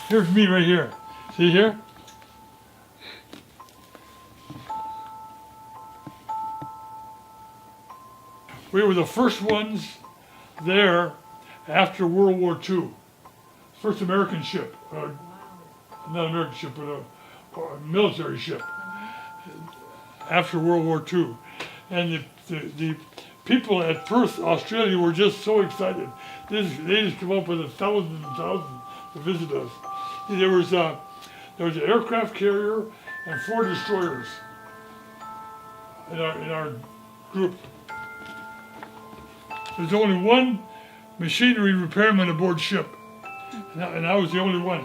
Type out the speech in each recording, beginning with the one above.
Here's me right here. See here? We were the first ones there after World War II. First American ship. Not American ship, but a military ship. After World War II. And the people at Perth, Australia were just so excited. They just come up with thousands and thousands to visit us. There was an aircraft carrier and 4 destroyers in our group. There's only one machinery repairman aboard ship, and I was the only one.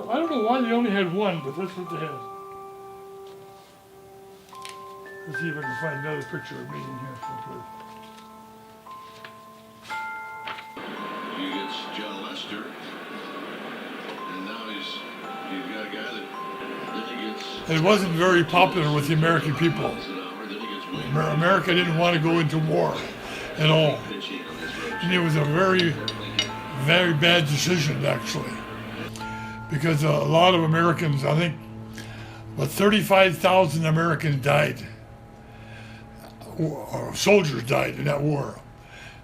I don't know why they only had one, but that's what they had. Let's see if I can find another picture of me in here someplace. He gets John Lester, and now he's got a guy that then he gets. It wasn't very popular with the American people. America didn't want to go into war at all. And it was a very, very bad decision, actually. Because a lot of Americans, I think, 35,000 Americans died. Or soldiers died in that war.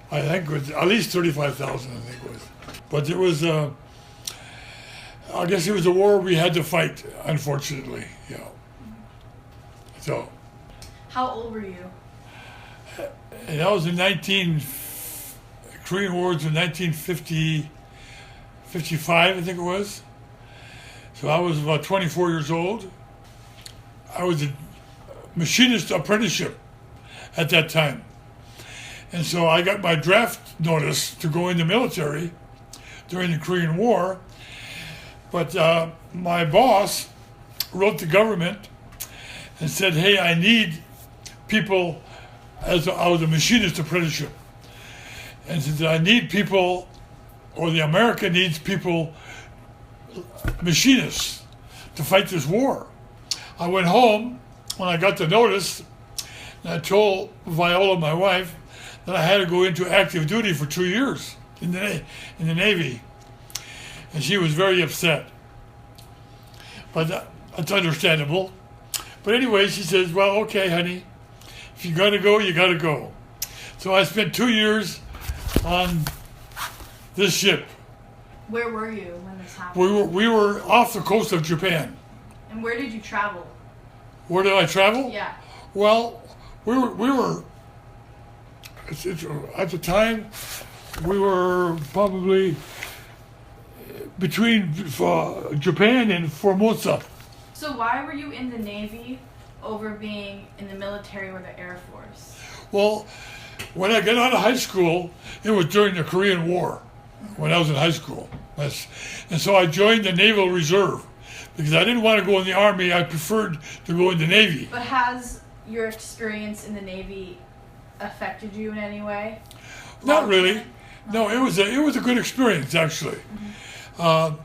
I think it was at least 35,000, I think it was. But it was, I guess it was a war we had to fight, unfortunately, you know. So. How old were you? And that was in Korean War was in 1950, 55, I think it was. So I was about 24 years old. I was a machinist apprenticeship at that time. And so I got my draft notice to go in the military during the Korean War. But my boss wrote the government and said, hey, I need people, I was a machinist apprenticeship. And said, I need people, or the America needs people, machinists, to fight this war. I went home when I got the notice, and I told Viola, my wife, that I had to go into active duty for 2 years in the Navy. And she was very upset. But that's understandable. But anyway, she says, well, okay, honey, if you gotta go, you gotta go. So I spent 2 years on this ship. Where were you when this happened? We were off the coast of Japan. And where did you travel? Where did I travel? Yeah. Well, we were at the time, we were probably between Japan and Formosa. So why were you in the Navy over being in the military or the Air Force? Well, when I got out of high school, it was during the Korean War, when I was in high school. And so I joined the Naval Reserve because I didn't want to go in the Army. I preferred to go in the Navy. But has your experience in the Navy affected you in any way? Not really. No, it was a good experience, actually. Mm-hmm.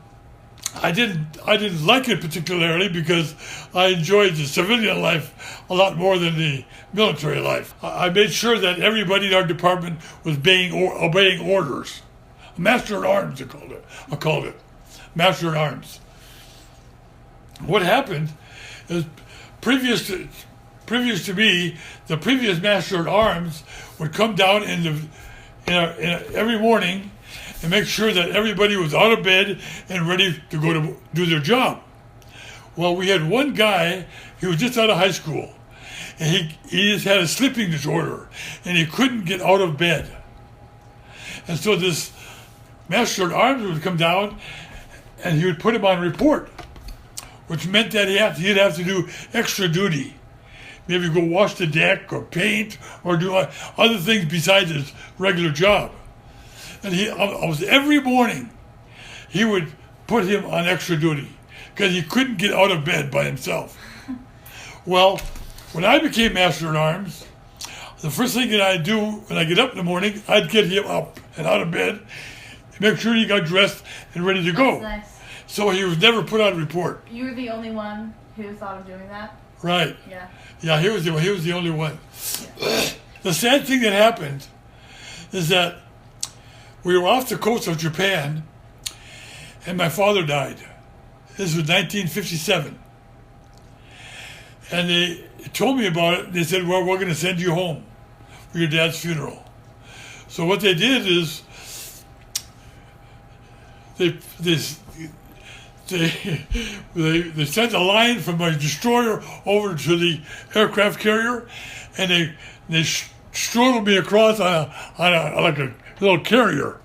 I didn't like it particularly because I enjoyed the civilian life a lot more than the military life. I made sure that everybody in our department was obeying orders. Master at Arms, I called it. Master at Arms. What happened is previous to me, the previous Master at Arms would come down every morning and make sure that everybody was out of bed and ready to go to do their job. Well, we had one guy, he was just out of high school, and he just had a sleeping disorder, and he couldn't get out of bed. And so this Master at Arms would come down, and he would put him on report, which meant that he'd have to do extra duty. Maybe go wash the deck or paint or do other things besides his regular job. And every morning, he would put him on extra duty because he couldn't get out of bed by himself. Well, when I became Master at Arms, the first thing that I'd do when I get up in the morning, I'd get him up and out of bed, make sure he got dressed and ready to go. That's nice. So he was never put on report. You were the only one who thought of doing that? Right. Yeah. Yeah, he was the only one. Yeah. The sad thing that happened is that we were off the coast of Japan, and my father died. This was 1957. And they told me about it. They said, well, we're going to send you home for your dad's funeral. So what they did is they sent a line from my destroyer over to the aircraft carrier, and they strode me across on a like a little carrier.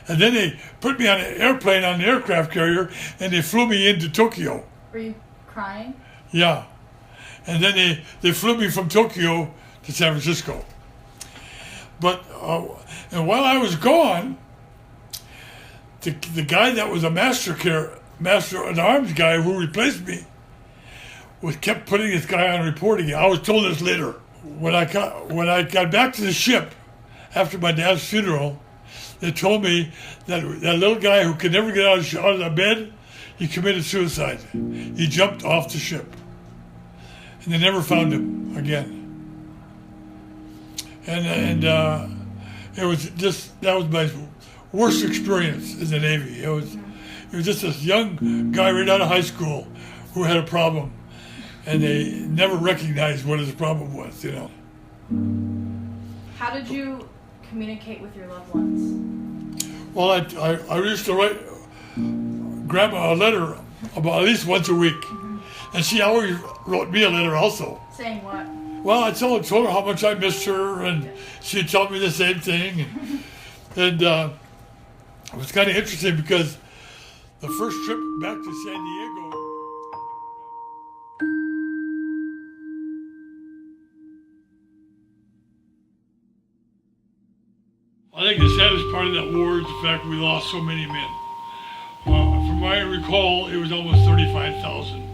And then they put me on an airplane on the aircraft carrier, and they flew me into Tokyo. Were you crying? Yeah. And then they flew me from Tokyo to San Francisco. But and while I was gone, the guy that was a master at arms guy who replaced me kept putting this guy on reporting. I was told this later. When I got back to the ship after my dad's funeral, they told me that little guy who could never get out of the bed, he committed suicide. He jumped off the ship. And they never found him again. And it was just, that was my worst experience in the Navy. It was just this young guy right out of high school who had a problem, and they never recognized what his problem was, you know. How did you communicate with your loved ones? Well, I used to write Grandma a letter about at least once a week. And she always wrote me a letter also. Saying what? Well, I told her how much I missed her, and she'd tell me the same thing. And it was kind of interesting because the first trip back to San Diego, I think the saddest part of that war is the fact we lost so many men. From what I recall, it was almost 35,000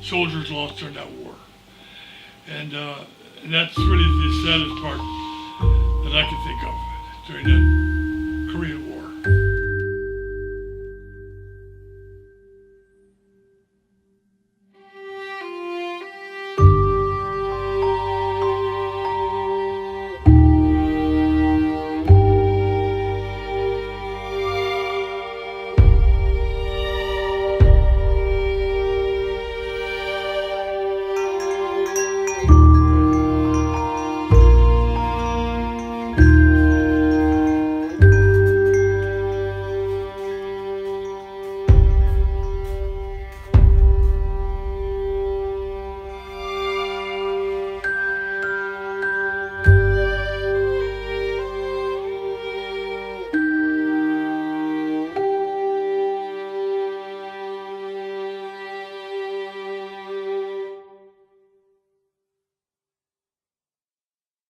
soldiers lost during that war. And that's really the saddest part that I can think of during that Korean War.